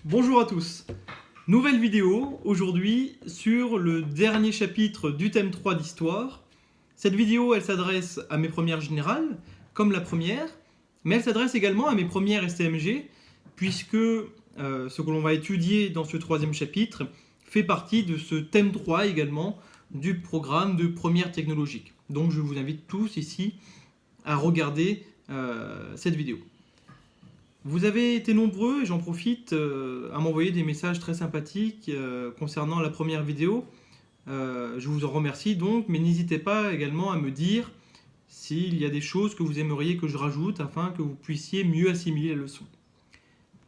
Bonjour à tous. Nouvelle vidéo aujourd'hui sur le dernier chapitre du thème 3 d'histoire. Cette vidéo, elle s'adresse à mes premières générales, comme la première, mais elle s'adresse également à mes premières STMG, puisque ce que l'on va étudier dans ce troisième chapitre fait partie de ce thème 3 également du programme de première technologique. Donc je vous invite tous ici à regarder cette vidéo. Vous avez été nombreux, et j'en profite, à m'envoyer des messages très sympathiques concernant la première vidéo. Je vous en remercie donc, mais n'hésitez pas également à me dire s'il y a des choses que vous aimeriez que je rajoute afin que vous puissiez mieux assimiler la leçon.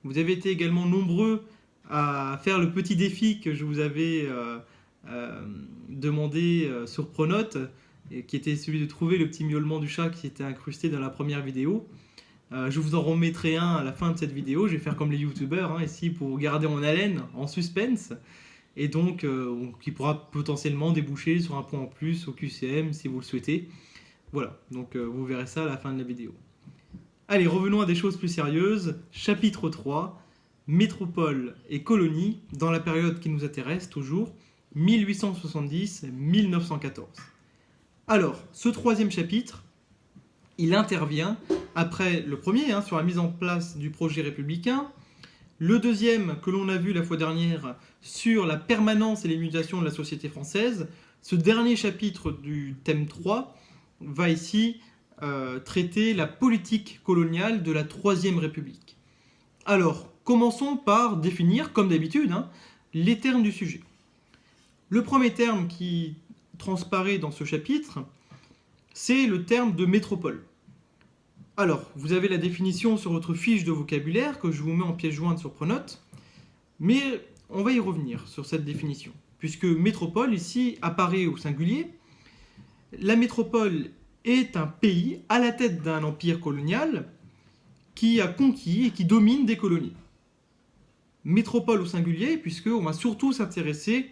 Vous avez été également nombreux à faire le petit défi que je vous avais demandé sur Pronote, et qui était celui de trouver le petit miaulement du chat qui était incrusté dans la première vidéo. Je vous en remettrai un à la fin de cette vidéo. Je vais faire comme les youtubeurs ici pour garder en haleine, en suspense, et donc qui pourra potentiellement déboucher sur un point en plus au QCM si vous le souhaitez. Voilà, donc vous verrez ça à la fin de la vidéo. Allez, revenons à des choses plus sérieuses. Chapitre 3, métropole et colonie dans la période qui nous intéresse toujours, 1870-1914. Alors, ce troisième chapitre, il intervient après le premier, sur la mise en place du projet républicain, le deuxième que l'on a vu la fois dernière sur la permanence et les mutations de la société française. Ce dernier chapitre du thème 3 va ici traiter la politique coloniale de la Troisième République. Alors, commençons par définir, comme d'habitude, les termes du sujet. Le premier terme qui transparaît dans ce chapitre, c'est le terme de métropole. Alors, vous avez la définition sur votre fiche de vocabulaire que je vous mets en pièce jointe sur Pronote, mais on va y revenir sur cette définition, puisque métropole ici apparaît au singulier. La métropole est un pays à la tête d'un empire colonial qui a conquis et qui domine des colonies. Métropole au singulier, puisqu'on va surtout s'intéresser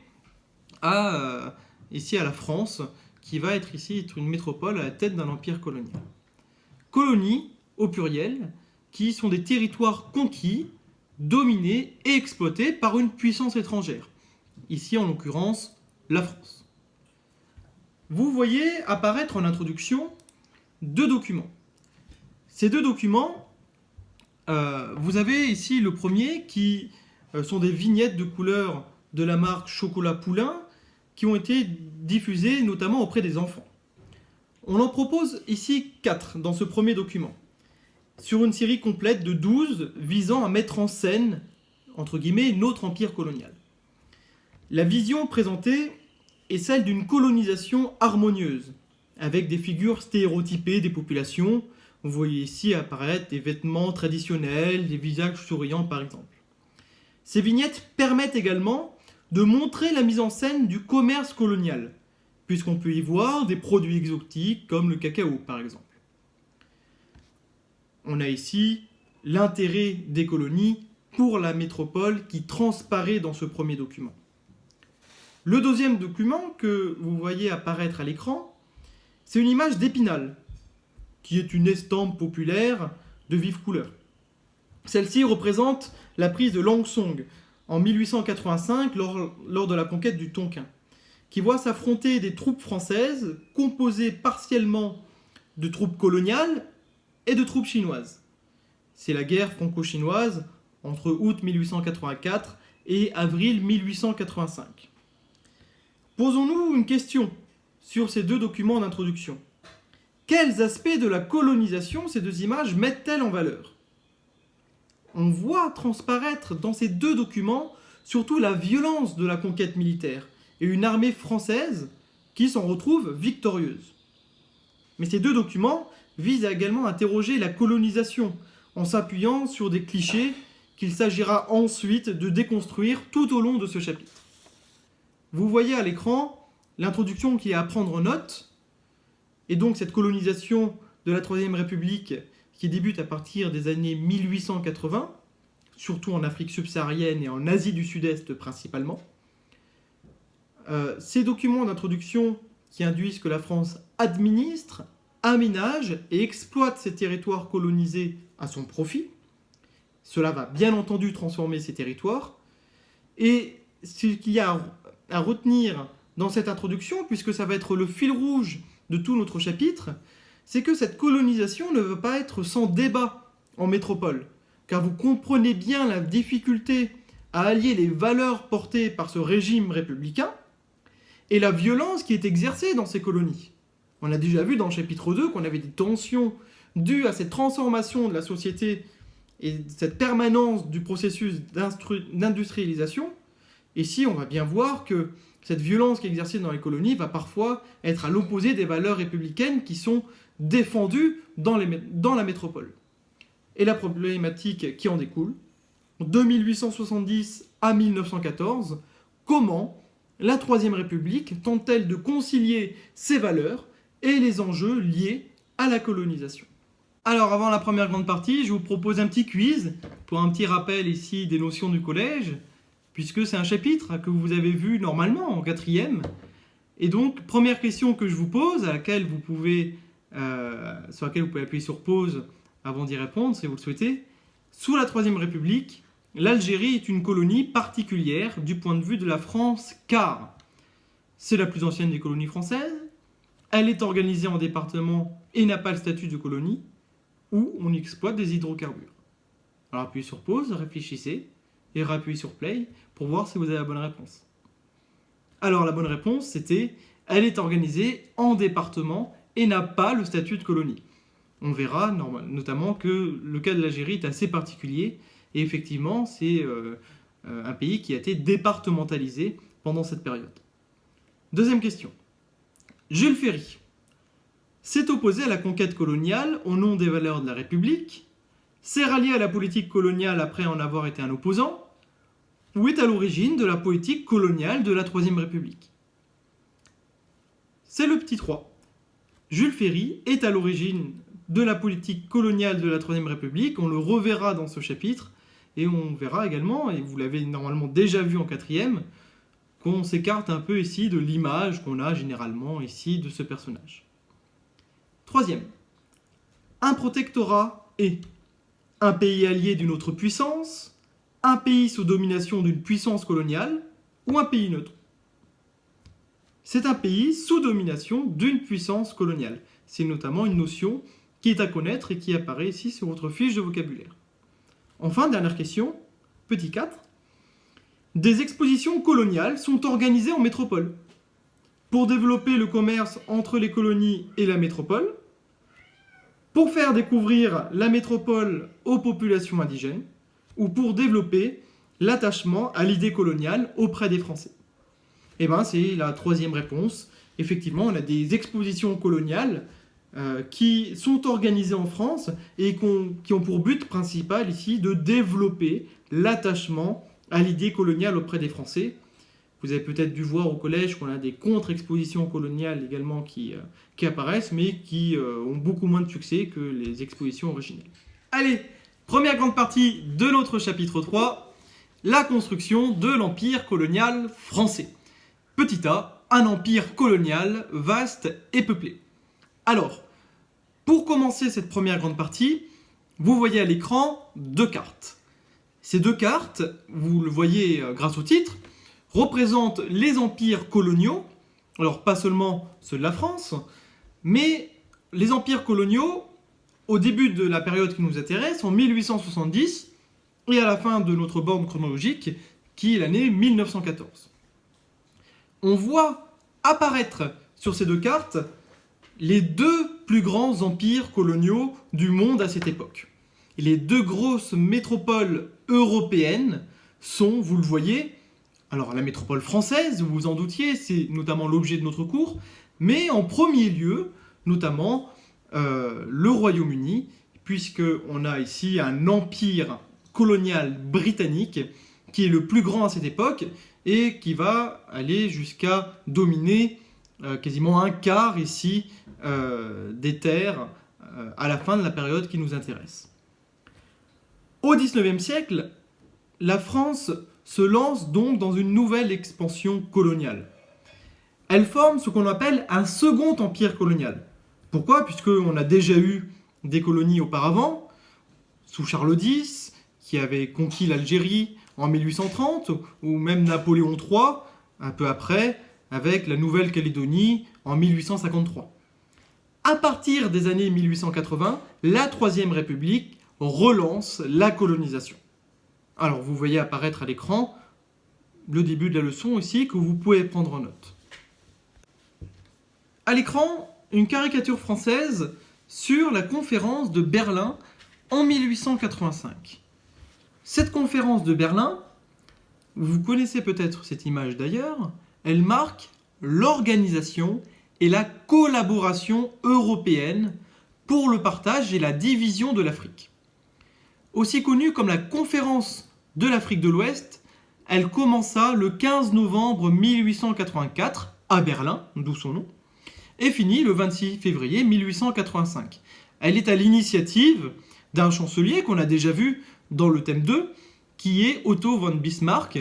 ici à la France, qui va être ici une métropole à la tête d'un empire colonial. Colonies, au pluriel, qui sont des territoires conquis, dominés et exploités par une puissance étrangère. Ici, en l'occurrence, la France. Vous voyez apparaître en introduction deux documents. Ces deux documents, vous avez ici le premier qui sont des vignettes de couleur de la marque Chocolat Poulain qui ont été diffusées notamment auprès des enfants. On en propose ici 4 dans ce premier document, sur une série complète de 12 visant à mettre en scène, entre guillemets, notre empire colonial. La vision présentée est celle d'une colonisation harmonieuse, avec des figures stéréotypées des populations. Vous voyez ici apparaître des vêtements traditionnels, des visages souriants par exemple. Ces vignettes permettent également de montrer la mise en scène du commerce colonial, puisqu'on peut y voir des produits exotiques comme le cacao, par exemple. On a ici l'intérêt des colonies pour la métropole qui transparaît dans ce premier document. Le deuxième document que vous voyez apparaître à l'écran, c'est une image d'Épinal, qui est une estampe populaire de vive couleur. Celle-ci représente la prise de Langsong en 1885 lors de la conquête du Tonkin, qui voit s'affronter des troupes françaises composées partiellement de troupes coloniales et de troupes chinoises. C'est la guerre franco-chinoise entre août 1884 et avril 1885. Posons-nous une question sur ces deux documents d'introduction. Quels aspects de la colonisation ces deux images mettent-elles en valeur ? On voit transparaître dans ces deux documents surtout la violence de la conquête militaire, et une armée française qui s'en retrouve victorieuse. Mais ces deux documents visent également à interroger la colonisation, en s'appuyant sur des clichés qu'il s'agira ensuite de déconstruire tout au long de ce chapitre. Vous voyez à l'écran l'introduction qui est à prendre en note, et donc cette colonisation de la Troisième République qui débute à partir des années 1880, surtout en Afrique subsaharienne et en Asie du Sud-Est principalement. Ces documents d'introduction qui induisent que la France administre, aménage et exploite ces territoires colonisés à son profit, Cela va bien entendu transformer ces territoires. Et ce qu'il y a à retenir dans cette introduction, puisque ça va être le fil rouge de tout notre chapitre, c'est que cette colonisation ne va pas être sans débat en métropole, car vous comprenez bien la difficulté à allier les valeurs portées par ce régime républicain et la violence qui est exercée dans ces colonies. On a déjà vu dans le chapitre 2 qu'on avait des tensions dues à cette transformation de la société et cette permanence du processus d'industrialisation. Ici, on va bien voir que cette violence qui est exercée dans les colonies va parfois être à l'opposé des valeurs républicaines qui sont défendues dans la métropole. Et la problématique qui en découle, de 1870 à 1914, comment la Troisième République tente-t-elle de concilier ses valeurs et les enjeux liés à la colonisation? Alors, avant la première grande partie, je vous propose un petit quiz pour un petit rappel ici des notions du collège, puisque c'est un chapitre que vous avez vu normalement en 4e. Et donc, première question que je vous pose, sur laquelle vous pouvez appuyer sur pause avant d'y répondre, si vous le souhaitez. Sous la Troisième République, l'Algérie est une colonie particulière du point de vue de la France, car c'est la plus ancienne des colonies françaises, elle est organisée en départements et n'a pas le statut de colonie, où on y exploite des hydrocarbures. Alors appuyez sur pause, réfléchissez, et réappuyez sur play pour voir si vous avez la bonne réponse. Alors la bonne réponse, c'était « Elle est organisée en département et n'a pas le statut de colonie ». On verra notamment que le cas de l'Algérie est assez particulier, et effectivement, c'est un pays qui a été départementalisé pendant cette période. Deuxième question. Jules Ferry s'est opposé à la conquête coloniale au nom des valeurs de la République, s'est rallié à la politique coloniale après en avoir été un opposant, ou est à l'origine de la politique coloniale de la Troisième République? C'est le petit 3. Jules Ferry est à l'origine de la politique coloniale de la Troisième République, on le reverra dans ce chapitre, et on verra également, et vous l'avez normalement déjà vu en 4e, qu'on s'écarte un peu ici de l'image qu'on a généralement ici de ce personnage. Troisième. Un protectorat est un pays allié d'une autre puissance, un pays sous domination d'une puissance coloniale ou un pays neutre. C'est un pays sous domination d'une puissance coloniale. C'est notamment une notion qui est à connaître et qui apparaît ici sur votre fiche de vocabulaire. Enfin, dernière question, petit 4. Des expositions coloniales sont organisées en métropole pour développer le commerce entre les colonies et la métropole, pour faire découvrir la métropole aux populations indigènes, ou pour développer l'attachement à l'idée coloniale auprès des Français. Eh bien, c'est la troisième réponse. Effectivement, on a des expositions coloniales qui sont organisées en France et qui ont pour but principal ici de développer l'attachement à l'idée coloniale auprès des Français. Vous avez peut-être dû voir au collège qu'on a des contre-expositions coloniales également qui apparaissent, mais qui ont beaucoup moins de succès que les expositions originelles. Allez, première grande partie de notre chapitre 3, la construction de l'empire colonial français. Petit a, un empire colonial vaste et peuplé. Alors, pour commencer cette première grande partie, vous voyez à l'écran deux cartes. Ces deux cartes, vous le voyez grâce au titre, représentent les empires coloniaux, alors pas seulement ceux de la France, mais les empires coloniaux au début de la période qui nous intéresse, en 1870, et à la fin de notre borne chronologique, qui est l'année 1914. On voit apparaître sur ces deux cartes les deux plus grands empires coloniaux du monde à cette époque. Et les deux grosses métropoles européennes sont, vous le voyez, alors la métropole française, vous vous en doutiez, c'est notamment l'objet de notre cours, mais en premier lieu, notamment le Royaume-Uni, puisqu'on a ici un empire colonial britannique qui est le plus grand à cette époque et qui va aller jusqu'à dominer quasiment un quart ici des terres à la fin de la période qui nous intéresse. Au XIXe siècle, la France se lance donc dans une nouvelle expansion coloniale. Elle forme ce qu'on appelle un second empire colonial. Pourquoi ? Puisqu'on a déjà eu des colonies auparavant, sous Charles X, qui avait conquis l'Algérie en 1830, ou même Napoléon III, un peu après, avec la Nouvelle-Calédonie en 1853. À partir des années 1880, la Troisième République relance la colonisation. Alors, vous voyez apparaître à l'écran le début de la leçon ici que vous pouvez prendre en note. À l'écran, une caricature française sur la conférence de Berlin en 1885. Cette conférence de Berlin, vous connaissez peut-être cette image d'ailleurs, elle marque l'organisation et la collaboration européenne pour le partage et la division de l'Afrique. Aussi connue comme la conférence de l'Afrique de l'Ouest, elle commença le 15 novembre 1884 à Berlin, d'où son nom, et finit le 26 février 1885. Elle est à l'initiative d'un chancelier qu'on a déjà vu dans le thème 2, qui est Otto von Bismarck,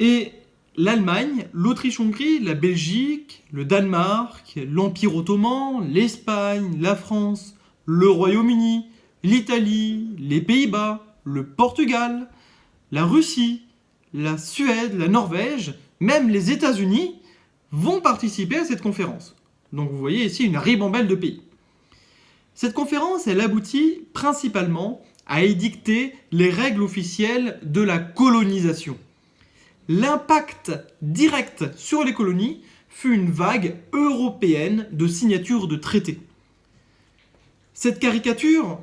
et l'Allemagne, l'Autriche-Hongrie, la Belgique, le Danemark, l'Empire ottoman, l'Espagne, la France, le Royaume-Uni, l'Italie, les Pays-Bas, le Portugal, la Russie, la Suède, la Norvège, même les États-Unis vont participer à cette conférence. Donc vous voyez ici une ribambelle de pays. Cette conférence, elle aboutit principalement à édicter les règles officielles de la colonisation. L'impact direct sur les colonies fut une vague européenne de signatures de traités. Cette caricature,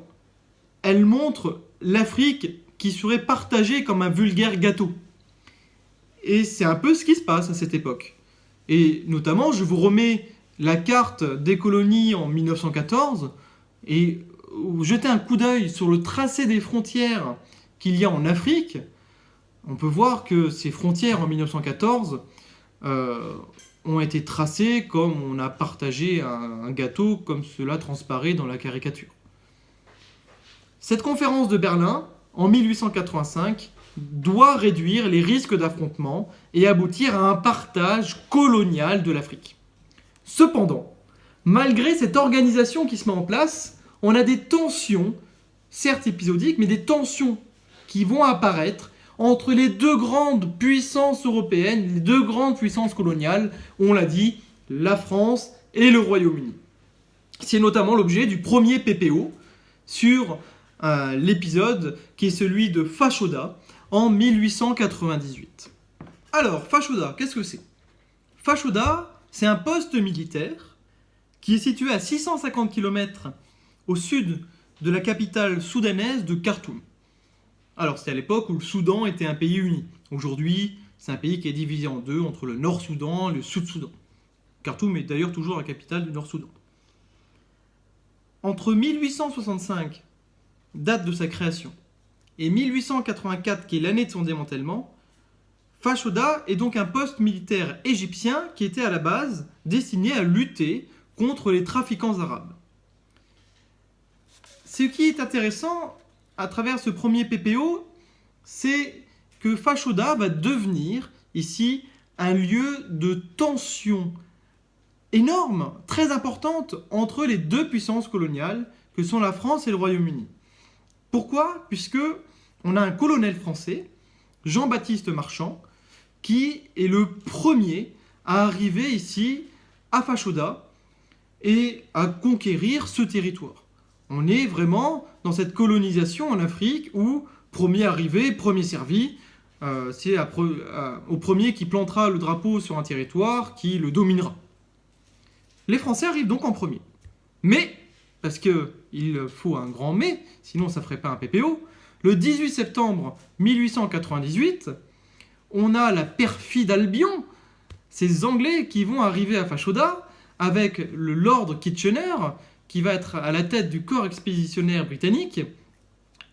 elle montre l'Afrique qui serait partagée comme un vulgaire gâteau. Et c'est un peu ce qui se passe à cette époque. Et notamment, je vous remets la carte des colonies en 1914 et jetez un coup d'œil sur le tracé des frontières qu'il y a en Afrique. On peut voir que ces frontières en 1914 ont été tracées comme on a partagé un gâteau, comme cela transparaît dans la caricature. Cette conférence de Berlin, en 1885, doit réduire les risques d'affrontement et aboutir à un partage colonial de l'Afrique. Cependant, malgré cette organisation qui se met en place, on a des tensions, certes épisodiques, mais des tensions qui vont apparaître entre les deux grandes puissances européennes, les deux grandes puissances coloniales, on l'a dit, la France et le Royaume-Uni. C'est notamment l'objet du premier PPO sur l'épisode qui est celui de Fashoda en 1898. Alors, Fashoda, qu'est-ce que c'est ? Fashoda, c'est un poste militaire qui est situé à 650 km au sud de la capitale soudanaise de Khartoum. Alors, c'était à l'époque où le Soudan était un pays uni. Aujourd'hui, c'est un pays qui est divisé en deux entre le Nord-Soudan et le Sud-Soudan. Khartoum est d'ailleurs toujours la capitale du Nord-Soudan. Entre 1865, date de sa création, et 1884, qui est l'année de son démantèlement, Fashoda est donc un poste militaire égyptien qui était à la base destiné à lutter contre les trafiquants arabes. Ce qui est intéressant à travers ce premier PPO, c'est que Fashoda va devenir ici un lieu de tension énorme, très importante entre les deux puissances coloniales que sont la France et le Royaume-Uni. Pourquoi ? Puisque on a un colonel français, Jean-Baptiste Marchand, qui est le premier à arriver ici à Fashoda et à conquérir ce territoire. On est vraiment dans cette colonisation en Afrique où premier arrivé, premier servi, c'est au premier qui plantera le drapeau sur un territoire qui le dominera. Les Français arrivent donc en premier. Mais, parce qu'il faut un grand mais, sinon ça ne ferait pas un PPO, le 18 septembre 1898, on a la perfide Albion, ces Anglais qui vont arriver à Fashoda avec le Lord Kitchener, qui va être à la tête du corps expéditionnaire britannique,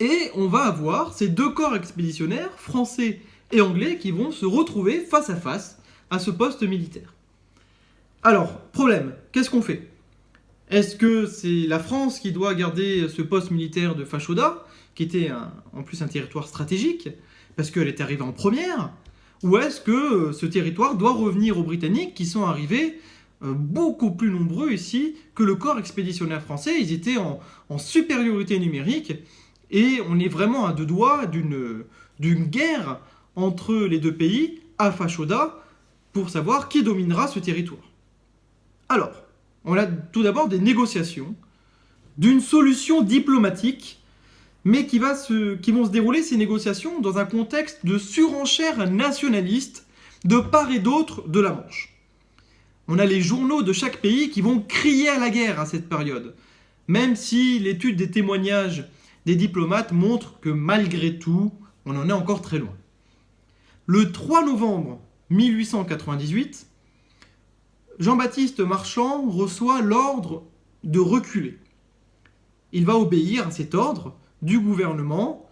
et on va avoir ces deux corps expéditionnaires, français et anglais, qui vont se retrouver face à face à ce poste militaire. Alors, problème, qu'est-ce qu'on fait ? Est-ce que c'est la France qui doit garder ce poste militaire de Fashoda, qui était en plus un territoire stratégique, parce qu'elle est arrivée en première, ou est-ce que ce territoire doit revenir aux Britanniques qui sont arrivés beaucoup plus nombreux ici que le corps expéditionnaire français ? Ils étaient en supériorité numérique Et on est vraiment à deux doigts d'une guerre entre les deux pays, à Fashoda, pour savoir qui dominera ce territoire. Alors, on a tout d'abord des négociations d'une solution diplomatique, mais qui vont se dérouler ces négociations dans un contexte de surenchère nationaliste de part et d'autre de la Manche. On a les journaux de chaque pays qui vont crier à la guerre à cette période, même si l'étude des témoignages des diplomates montre que malgré tout, on en est encore très loin. Le 3 novembre 1898, Jean-Baptiste Marchand reçoit l'ordre de reculer. Il va obéir à cet ordre du gouvernement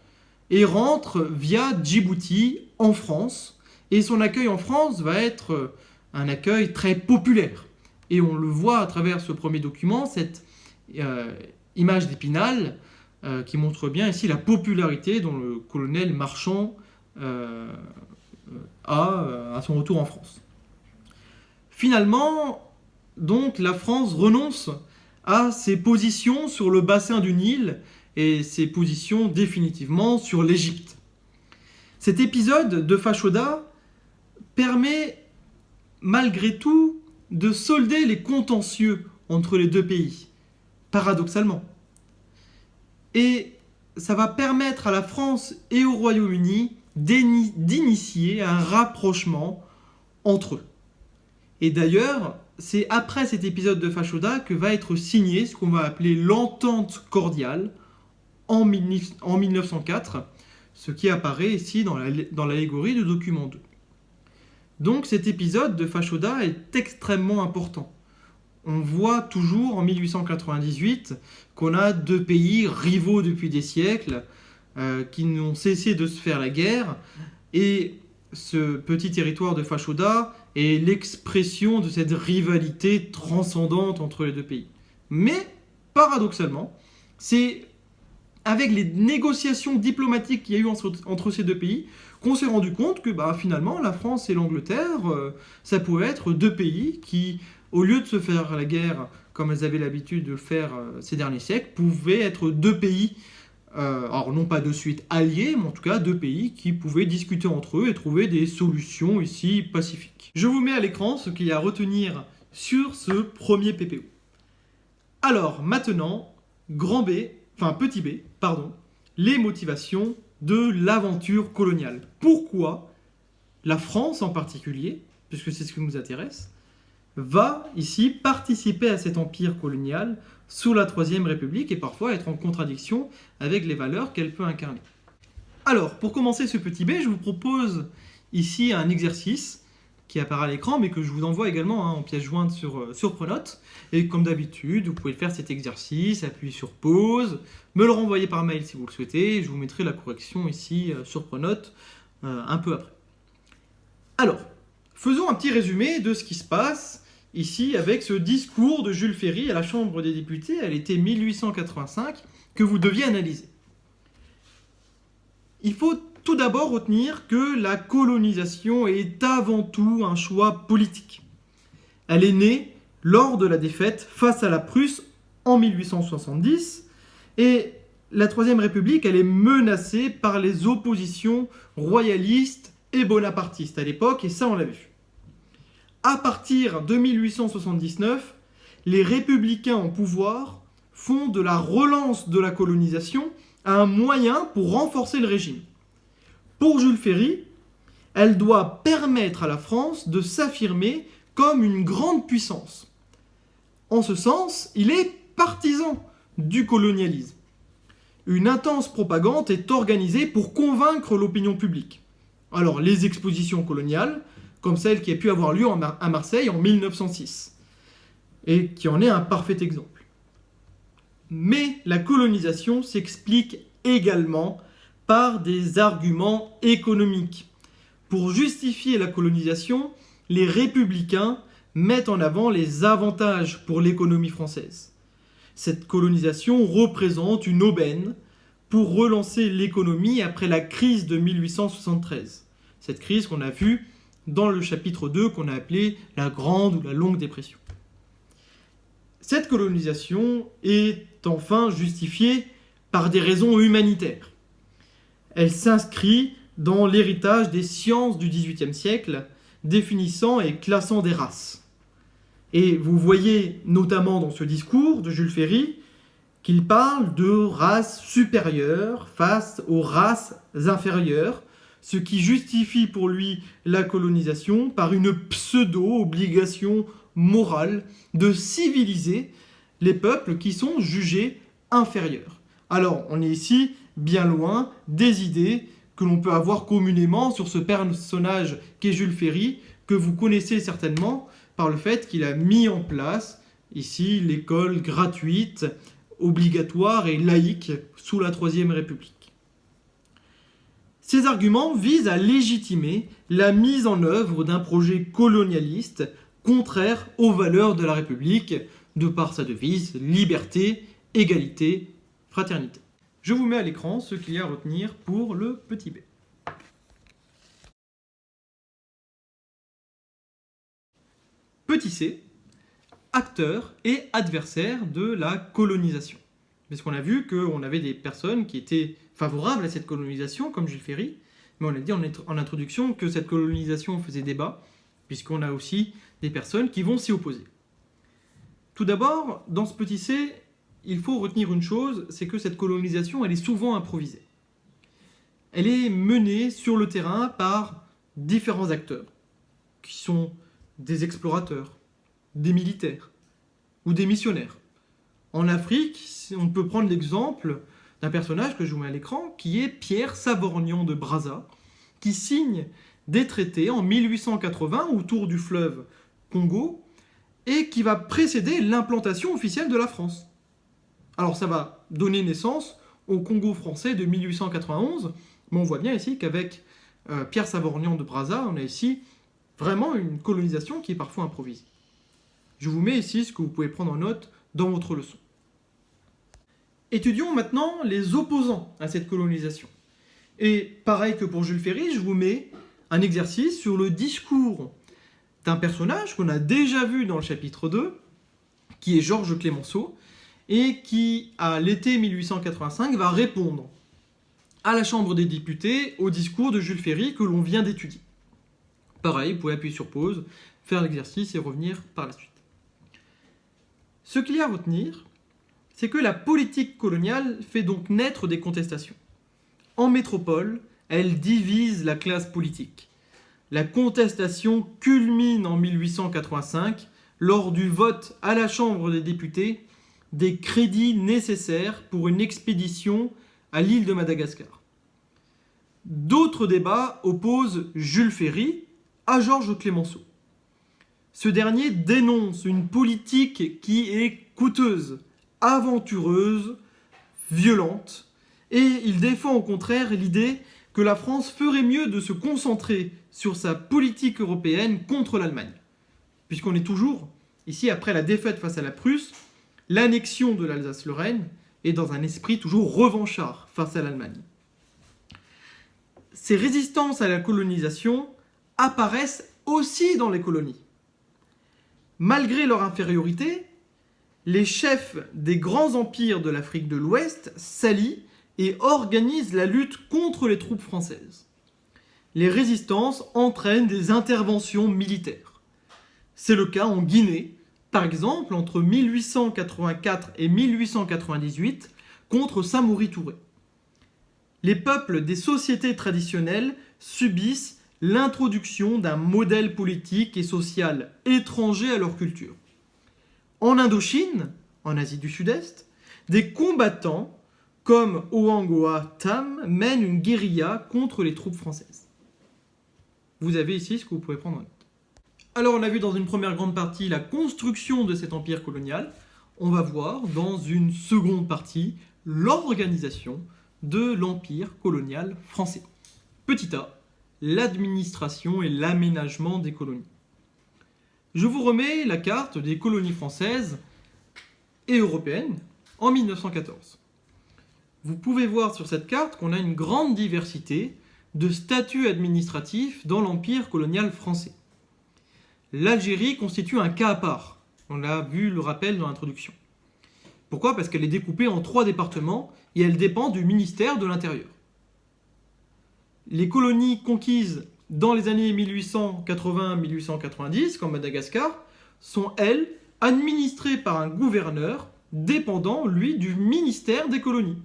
et rentre via Djibouti en France. Et son accueil en France va être un accueil très populaire. Et on le voit à travers ce premier document, cette image d'Épinal qui montre bien ici la popularité dont le colonel Marchand a à son retour en France. Finalement, donc, la France renonce à ses positions sur le bassin du Nil et ses positions définitivement sur l'Égypte. Cet épisode de Fashoda permet malgré tout de solder les contentieux entre les deux pays, paradoxalement. Et ça va permettre à la France et au Royaume-Uni d'initier un rapprochement entre eux. Et d'ailleurs, c'est après cet épisode de Fashoda que va être signé ce qu'on va appeler l'entente cordiale en 1904, ce qui apparaît ici dans l'allégorie du document 2. Donc cet épisode de Fashoda est extrêmement important. On voit toujours en 1898 qu'on a deux pays rivaux depuis des siècles qui n'ont cessé de se faire la guerre, et ce petit territoire de Fashoda est l'expression de cette rivalité transcendante entre les deux pays. Mais, paradoxalement, c'est avec les négociations diplomatiques qu'il y a eu entre ces deux pays qu'on s'est rendu compte que finalement, la France et l'Angleterre, ça pouvait être deux pays qui, au lieu de se faire la guerre comme elles avaient l'habitude de le faire ces derniers siècles, pouvaient être deux pays, alors non pas de suite alliés, mais en tout cas deux pays qui pouvaient discuter entre eux et trouver des solutions ici pacifiques. Je vous mets à l'écran ce qu'il y a à retenir sur ce premier PPO. Alors maintenant, petit b, les motivations de l'aventure coloniale. Pourquoi la France en particulier, puisque c'est ce qui nous intéresse, va ici participer à cet empire colonial sous la Troisième République et parfois être en contradiction avec les valeurs qu'elle peut incarner. Alors, pour commencer ce petit B, je vous propose ici un exercice qui apparaît à l'écran, mais que je vous envoie également en pièce jointe sur Pronote. Et comme d'habitude, vous pouvez faire cet exercice, appuyer sur pause, me le renvoyer par mail si vous le souhaitez, et je vous mettrai la correction ici sur Pronote un peu après. Alors, faisons un petit résumé de ce qui se passe ici avec ce discours de Jules Ferry à la Chambre des députés à l'été 1885 que vous deviez analyser. Il faut tout d'abord retenir que la colonisation est avant tout un choix politique. Elle est née lors de la défaite face à la Prusse en 1870 et la Troisième République, elle est menacée par les oppositions royalistes et bonapartistes à l'époque, et ça on l'a vu. À partir de 1879, les républicains au pouvoir font de la relance de la colonisation un moyen pour renforcer le régime. Pour Jules Ferry, elle doit permettre à la France de s'affirmer comme une grande puissance. En ce sens, il est partisan du colonialisme. Une intense propagande est organisée pour convaincre l'opinion publique. Alors, les expositions coloniales, comme celle qui a pu avoir lieu à Marseille en 1906, et qui en est un parfait exemple. Mais la colonisation s'explique également par des arguments économiques. Pour justifier la colonisation, les républicains mettent en avant les avantages pour l'économie française. Cette colonisation représente une aubaine pour relancer l'économie après la crise de 1873. Cette crise qu'on a vue dans le chapitre 2 qu'on a appelé la Grande ou la Longue Dépression. Cette colonisation est enfin justifiée par des raisons humanitaires. Elle s'inscrit dans l'héritage des sciences du XVIIIe siècle, définissant et classant des races. Et vous voyez notamment dans ce discours de Jules Ferry qu'il parle de races supérieures face aux races inférieures, ce qui justifie pour lui la colonisation par une pseudo-obligation morale de civiliser les peuples qui sont jugés inférieurs. Alors, on est ici bien loin des idées que l'on peut avoir communément sur ce personnage qu'est Jules Ferry, que vous connaissez certainement par le fait qu'il a mis en place ici l'école gratuite, obligatoire et laïque sous la Troisième République. Ces arguments visent à légitimer la mise en œuvre d'un projet colonialiste contraire aux valeurs de la République, de par sa devise liberté, égalité, fraternité. Je vous mets à l'écran ce qu'il y a à retenir pour le petit b. Petit c, acteurs et adversaires de la colonisation. Parce qu'on a vu qu'on avait des personnes qui étaient favorables à cette colonisation, comme Jules Ferry, mais on a dit en introduction que cette colonisation faisait débat, puisqu'on a aussi des personnes qui vont s'y opposer. Tout d'abord, dans ce petit c, il faut retenir une chose, c'est que cette colonisation, elle est souvent improvisée. Elle est menée sur le terrain par différents acteurs, qui sont des explorateurs, des militaires ou des missionnaires. En Afrique, on peut prendre l'exemple d'un personnage que je vous mets à l'écran, qui est Pierre Savorgnan de Brazza, qui signe des traités en 1880 autour du fleuve Congo, et qui va précéder l'implantation officielle de la France. Alors ça va donner naissance au Congo français de 1891, mais on voit bien ici qu'avec Pierre Savorgnan de Brazza, on a ici vraiment une colonisation qui est parfois improvisée. Je vous mets ici ce que vous pouvez prendre en note dans votre leçon. Étudions maintenant les opposants à cette colonisation. Et pareil que pour Jules Ferry, je vous mets un exercice sur le discours d'un personnage qu'on a déjà vu dans le chapitre 2, qui est Georges Clemenceau, et qui, à l'été 1885, va répondre à la Chambre des députés au discours de Jules Ferry que l'on vient d'étudier. Pareil, vous pouvez appuyer sur pause, faire l'exercice et revenir par la suite. Ce qu'il y a à retenir, c'est que la politique coloniale fait donc naître des contestations. En métropole, elle divise la classe politique. La contestation culmine en 1885 lors du vote à la Chambre des députés des crédits nécessaires pour une expédition à l'île de Madagascar. D'autres débats opposent Jules Ferry à Georges Clemenceau. Ce dernier dénonce une politique qui est coûteuse, aventureuse, violente, et il défend au contraire l'idée que la France ferait mieux de se concentrer sur sa politique européenne contre l'Allemagne. Puisqu'on est toujours, ici après la défaite face à la Prusse, l'annexion de l'Alsace-Lorraine est dans un esprit toujours revanchard face à l'Allemagne. Ces résistances à la colonisation apparaissent aussi dans les colonies. Malgré leur infériorité, les chefs des grands empires de l'Afrique de l'Ouest s'allient et organisent la lutte contre les troupes françaises. Les résistances entraînent des interventions militaires. C'est le cas en Guinée, par exemple entre 1884 et 1898 contre Samori Touré. Les peuples des sociétés traditionnelles subissent l'introduction d'un modèle politique et social étranger à leur culture. En Indochine, en Asie du Sud-Est, des combattants comme Oangoa Tam mènent une guérilla contre les troupes françaises. Vous avez ici ce que vous pouvez prendre en note. Alors on a vu dans une première grande partie la construction de cet empire colonial. On va voir dans une seconde partie l'organisation de l'empire colonial français. Petit a, l'administration et l'aménagement des colonies. Je vous remets la carte des colonies françaises et européennes en 1914. Vous pouvez voir sur cette carte qu'on a une grande diversité de statuts administratifs dans l'empire colonial français. L'Algérie constitue un cas à part. On a vu le rappel dans l'introduction. Pourquoi? Parce qu'elle est découpée en 3 départements et elle dépend du ministère de l'Intérieur. Les colonies conquises dans les années 1880-1890, comme Madagascar, sont, elles, administrées par un gouverneur dépendant, lui, du ministère des colonies.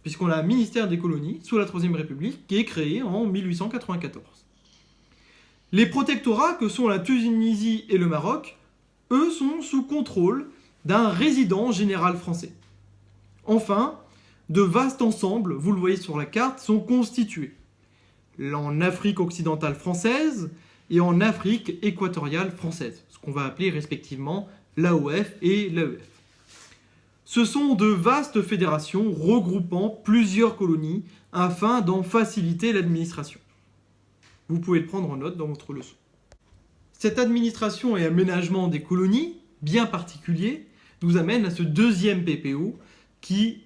Puisqu'on a un ministère des colonies sous la Troisième République qui est créé en 1894. Les protectorats que sont la Tunisie et le Maroc, eux, sont sous contrôle d'un résident général français. Enfin, de vastes ensembles, vous le voyez sur la carte, sont constitués en Afrique occidentale française et en Afrique équatoriale française, ce qu'on va appeler respectivement l'AOF et l'AEF. Ce sont de vastes fédérations regroupant plusieurs colonies afin d'en faciliter l'administration. Vous pouvez le prendre en note dans votre leçon. Cette administration et aménagement des colonies, bien particulier, nous amène à ce deuxième PPO qui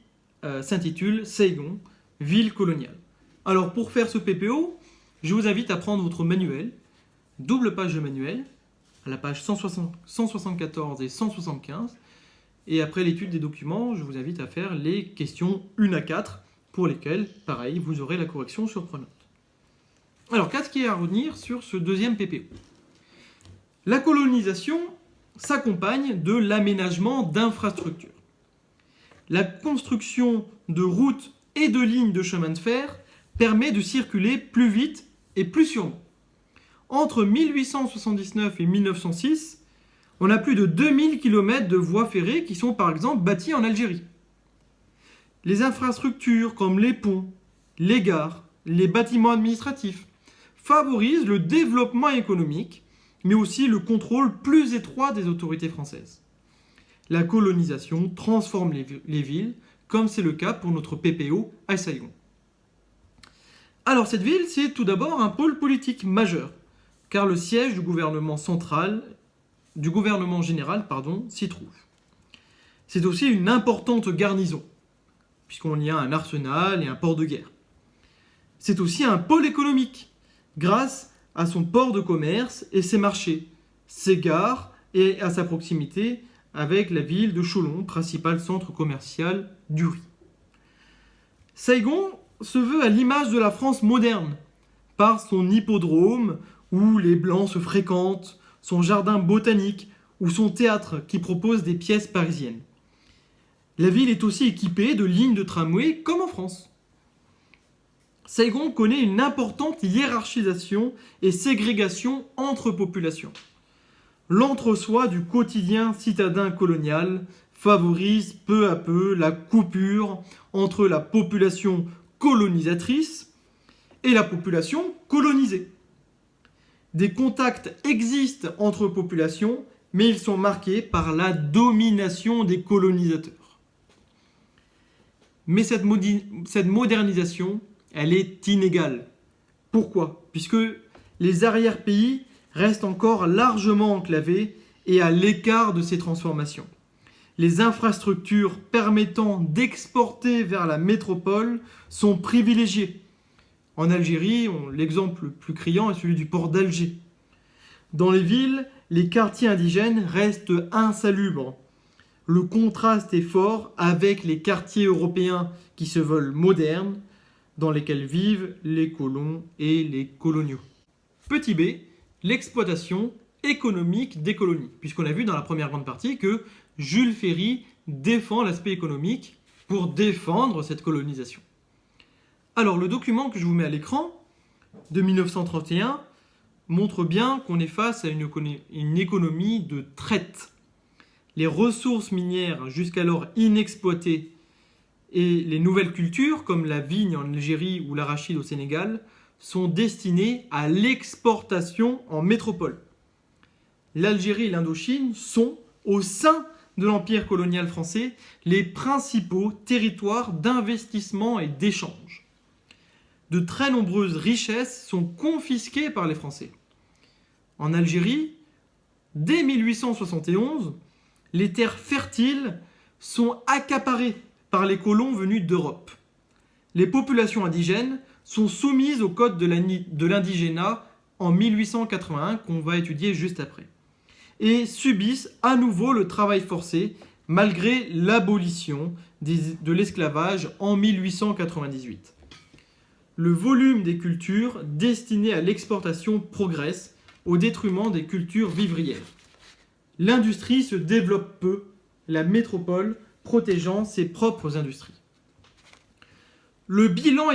s'intitule Saigon, ville coloniale. Alors pour faire ce PPO, je vous invite à prendre votre manuel, double page de manuel, à la page 174 et 175, et après l'étude des documents, je vous invite à faire les questions 1 à 4, pour lesquelles, pareil, vous aurez la correction surprenante. Alors, qu'est-ce qu'il y a à retenir sur ce deuxième PPO? La colonisation s'accompagne de l'aménagement d'infrastructures. La construction de routes et de lignes de chemin de fer permet de circuler plus vite et plus sûrement. Entre 1879 et 1906, on a plus de 2000 km de voies ferrées qui sont par exemple bâties en Algérie. Les infrastructures comme les ponts, les gares, les bâtiments administratifs favorisent le développement économique, mais aussi le contrôle plus étroit des autorités françaises. La colonisation transforme les villes, comme c'est le cas pour notre PPO à Saigon. Alors cette ville, c'est tout d'abord un pôle politique majeur, car le siège du gouvernement général, s'y trouve. C'est aussi une importante garnison, puisqu'on y a un arsenal et un port de guerre. C'est aussi un pôle économique, grâce à son port de commerce et ses marchés, ses gares et à sa proximité avec la ville de Cholon, principal centre commercial du riz. Saigon se veut à l'image de la France moderne, par son hippodrome où les Blancs se fréquentent, son jardin botanique ou son théâtre qui propose des pièces parisiennes. La ville est aussi équipée de lignes de tramway comme en France. Saigon connaît une importante hiérarchisation et ségrégation entre populations. L'entre-soi du quotidien citadin colonial favorise peu à peu la coupure entre la population colonisatrice et la population colonisée. Des contacts existent entre populations, mais ils sont marqués par la domination des colonisateurs. Mais cette modernisation, elle est inégale. Pourquoi? Puisque les arrière-pays restent encore largement enclavés et à l'écart de ces transformations. Les infrastructures permettant d'exporter vers la métropole sont privilégiées. En Algérie, l'exemple le plus criant est celui du port d'Alger. Dans les villes, les quartiers indigènes restent insalubres. Le contraste est fort avec les quartiers européens qui se veulent modernes, dans lesquels vivent les colons et les coloniaux. Petit b, l'exploitation économique des colonies, puisqu'on a vu dans la première grande partie que Jules Ferry défend l'aspect économique pour défendre cette colonisation. Alors le document que je vous mets à l'écran, de 1931, montre bien qu'on est face à une économie de traite. Les ressources minières jusqu'alors inexploitées et les nouvelles cultures, comme la vigne en Algérie ou l'arachide au Sénégal, sont destinées à l'exportation en métropole. L'Algérie et l'Indochine sont, au sein de l'empire colonial français, les principaux territoires d'investissement et d'échange. De très nombreuses richesses sont confisquées par les Français. En Algérie, dès 1871, les terres fertiles sont accaparées par les colons venus d'Europe. Les populations indigènes sont soumises au code de l'indigénat en 1881, qu'on va étudier juste après, et subissent à nouveau le travail forcé malgré l'abolition de l'esclavage en 1898. Le volume des cultures destinées à l'exportation progresse au détriment des cultures vivrières. L'industrie se développe peu, la métropole protégeant ses propres industries. Le bilan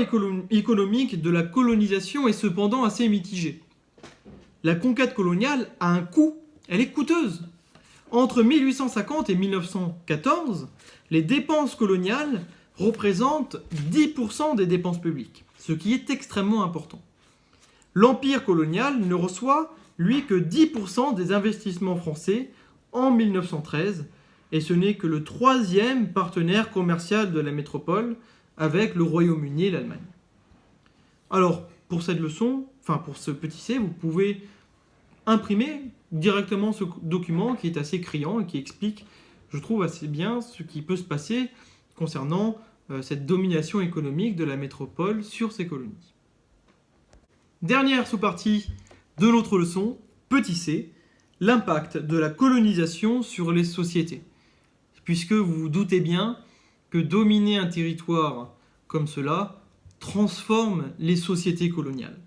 économique de la colonisation est cependant assez mitigé. La conquête coloniale a un coût, elle est coûteuse. Entre 1850 et 1914, les dépenses coloniales représentent 10% des dépenses publiques, ce qui est extrêmement important. L'empire colonial ne reçoit, lui, que 10% des investissements français en 1913, et ce n'est que le troisième partenaire commercial de la métropole avec le Royaume-Uni et l'Allemagne. Alors, pour cette leçon, pour ce petit C, vous pouvez imprimer directement ce document qui est assez criant et qui explique, je trouve, assez bien ce qui peut se passer concernant cette domination économique de la métropole sur ses colonies. Dernière sous-partie de notre leçon, petit c, l'impact de la colonisation sur les sociétés. Puisque vous vous doutez bien que dominer un territoire comme cela transforme les sociétés coloniales.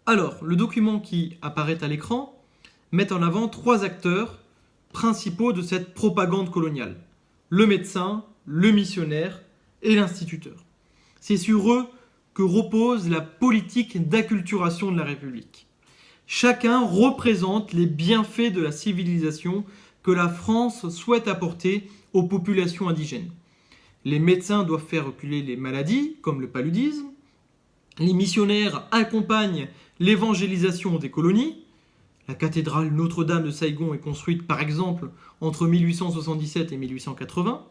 Alors, le document qui apparaît à l'écran met en avant 3 acteurs principaux de cette propagande coloniale. Le médecin, le missionnaire et l'instituteur. C'est sur eux que repose la politique d'acculturation de la République. Chacun représente les bienfaits de la civilisation que la France souhaite apporter aux populations indigènes. Les médecins doivent faire reculer les maladies, comme le paludisme. Les missionnaires accompagnent l'évangélisation des colonies. La cathédrale Notre-Dame de Saigon est construite, par exemple, entre 1877 et 1880.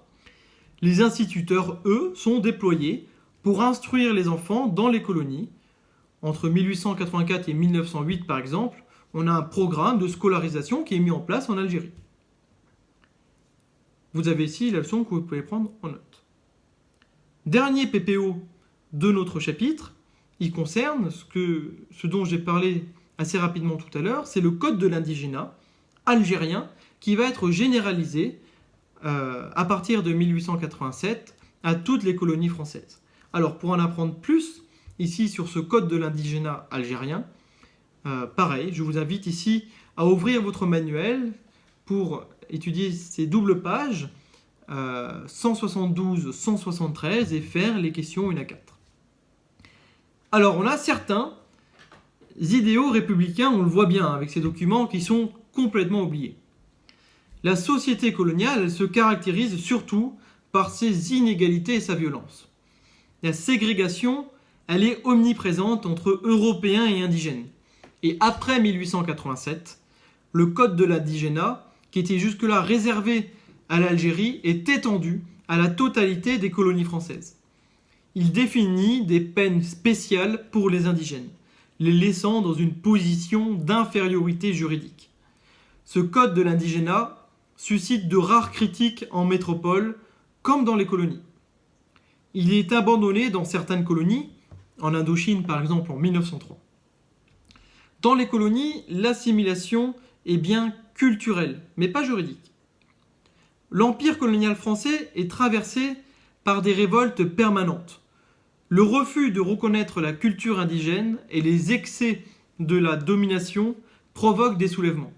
Les instituteurs, eux, sont déployés pour instruire les enfants dans les colonies. Entre 1884 et 1908, par exemple, on a un programme de scolarisation qui est mis en place en Algérie. Vous avez ici la leçon que vous pouvez prendre en note. Dernier PPO de notre chapitre, il concerne ce dont j'ai parlé assez rapidement tout à l'heure, c'est le code de l'indigénat algérien qui va être généralisé à partir de 1887 à toutes les colonies françaises. Alors pour en apprendre plus ici sur ce code de l'indigénat algérien, pareil, je vous invite ici à ouvrir votre manuel pour étudier ces doubles pages 172-173 et faire les questions 1 à 4. Alors on a certains idéaux républicains, on le voit bien avec ces documents qui sont complètement oubliés. La société coloniale, elle se caractérise surtout par ses inégalités et sa violence. La ségrégation, elle est omniprésente entre Européens et indigènes. Et après 1887, le code de l'indigénat, qui était jusque-là réservé à l'Algérie, est étendu à la totalité des colonies françaises. Il définit des peines spéciales pour les indigènes, les laissant dans une position d'infériorité juridique. Ce code de l'indigénat suscite de rares critiques en métropole, comme dans les colonies. Il est abandonné dans certaines colonies, en Indochine par exemple en 1903. Dans les colonies, l'assimilation est bien culturelle, mais pas juridique. L'empire colonial français est traversé par des révoltes permanentes. Le refus de reconnaître la culture indigène et les excès de la domination provoquent des soulèvements.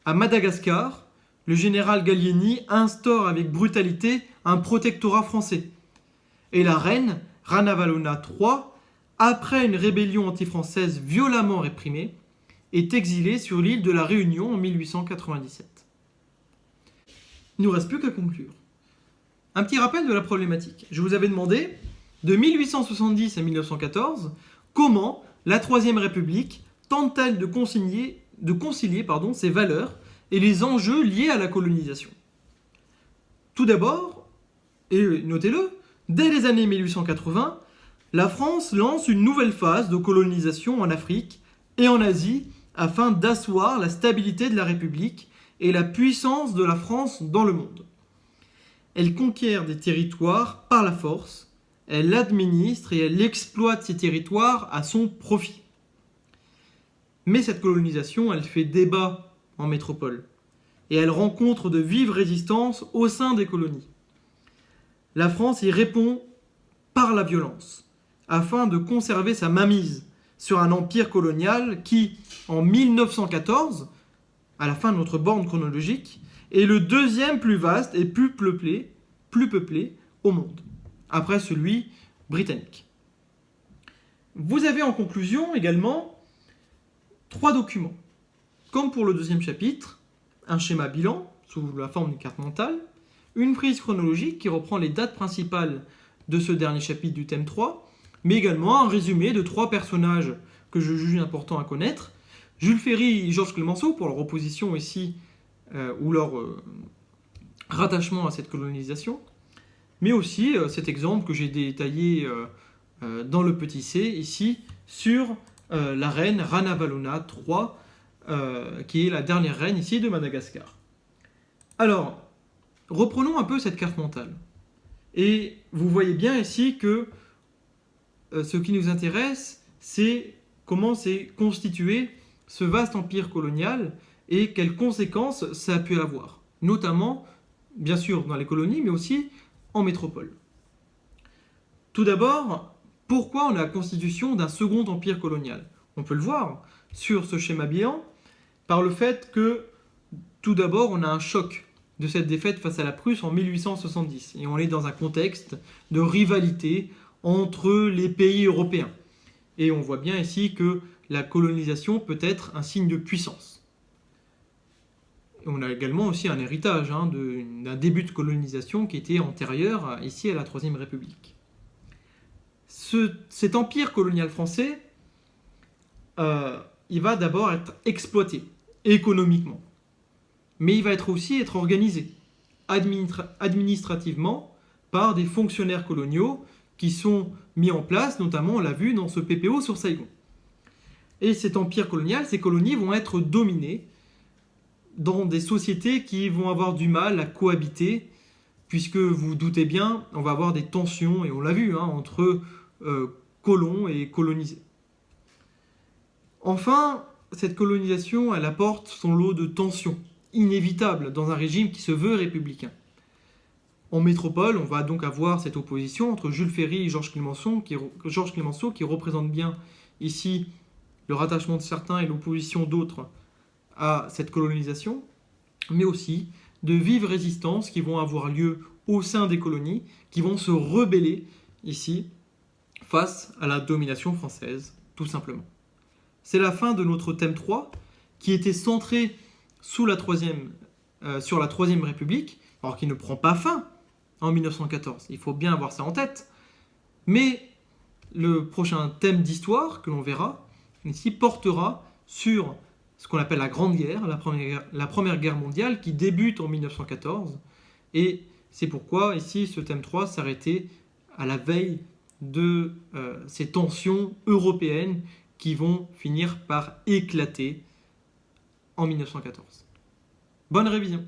À Madagascar, le général Gallieni instaure avec brutalité un protectorat français. Et la reine, Ranavalona III, après une rébellion anti-française violemment réprimée, est exilée sur l'île de la Réunion en 1897. Il ne nous reste plus qu'à conclure. Un petit rappel de la problématique. Je vous avais demandé, de 1870 à 1914, comment la Troisième République tente-t-elle de concilier ses valeurs et les enjeux liés à la colonisation. Tout d'abord, et notez-le, dès les années 1880, la France lance une nouvelle phase de colonisation en Afrique et en Asie afin d'asseoir la stabilité de la République et la puissance de la France dans le monde. Elle conquiert des territoires par la force, elle administre et elle exploite ces territoires à son profit. Mais cette colonisation, elle fait débat en métropole. et elle rencontre de vives résistances au sein des colonies. La France y répond par la violence, afin de conserver sa mainmise sur un empire colonial qui, en 1914, à la fin de notre borne chronologique, est le deuxième plus vaste et plus peuplé au monde, après celui britannique. Vous avez en conclusion également 3 documents. Comme pour le deuxième chapitre, un schéma bilan sous la forme d'une carte mentale, une frise chronologique qui reprend les dates principales de ce dernier chapitre du thème 3, mais également un résumé de 3 personnages que je juge importants à connaître, Jules Ferry et Georges Clemenceau pour leur opposition ici, ou leur rattachement à cette colonisation, mais aussi cet exemple que j'ai détaillé dans le petit c ici sur la reine Ranavalona III, qui est la dernière reine ici de Madagascar. Alors, reprenons un peu cette carte mentale. Et vous voyez bien ici que ce qui nous intéresse, c'est comment s'est constitué ce vaste empire colonial et quelles conséquences ça a pu avoir, notamment, bien sûr, dans les colonies, mais aussi en métropole. Tout d'abord, pourquoi on a la constitution d'un second empire colonial ? On peut le voir sur ce schéma bilan par le fait que, tout d'abord, on a un choc de cette défaite face à la Prusse en 1870. Et on est dans un contexte de rivalité entre les pays européens. Et on voit bien ici que la colonisation peut être un signe de puissance. Et on a également aussi un héritage d'un début de colonisation qui était antérieur ici à la Troisième République. Cet empire colonial français, il va d'abord être exploité économiquement. Mais il va aussi être organisé administrativement par des fonctionnaires coloniaux qui sont mis en place, notamment on l'a vu dans ce PPO sur Saigon. Et cet empire colonial, ces colonies vont être dominées dans des sociétés qui vont avoir du mal à cohabiter, puisque vous vous doutez bien, on va avoir des tensions, et on l'a vu, entre colons et colonisés. Enfin, cette colonisation, elle apporte son lot de tensions inévitables dans un régime qui se veut républicain. En métropole, on va donc avoir cette opposition entre Jules Ferry et Georges Clemenceau, qui représente bien ici le rattachement de certains et l'opposition d'autres à cette colonisation, mais aussi de vives résistances qui vont avoir lieu au sein des colonies, qui vont se rebeller ici face à la domination française, tout simplement. C'est la fin de notre thème 3, qui était centré sur la Troisième République, alors qui ne prend pas fin en 1914. Il faut bien avoir ça en tête. Mais le prochain thème d'histoire que l'on verra ici portera sur ce qu'on appelle la Grande Guerre, la Première Guerre mondiale, qui débute en 1914. Et c'est pourquoi ici ce thème 3 s'arrêtait à la veille de ces tensions européennes qui vont finir par éclater en 1914. Bonne révision.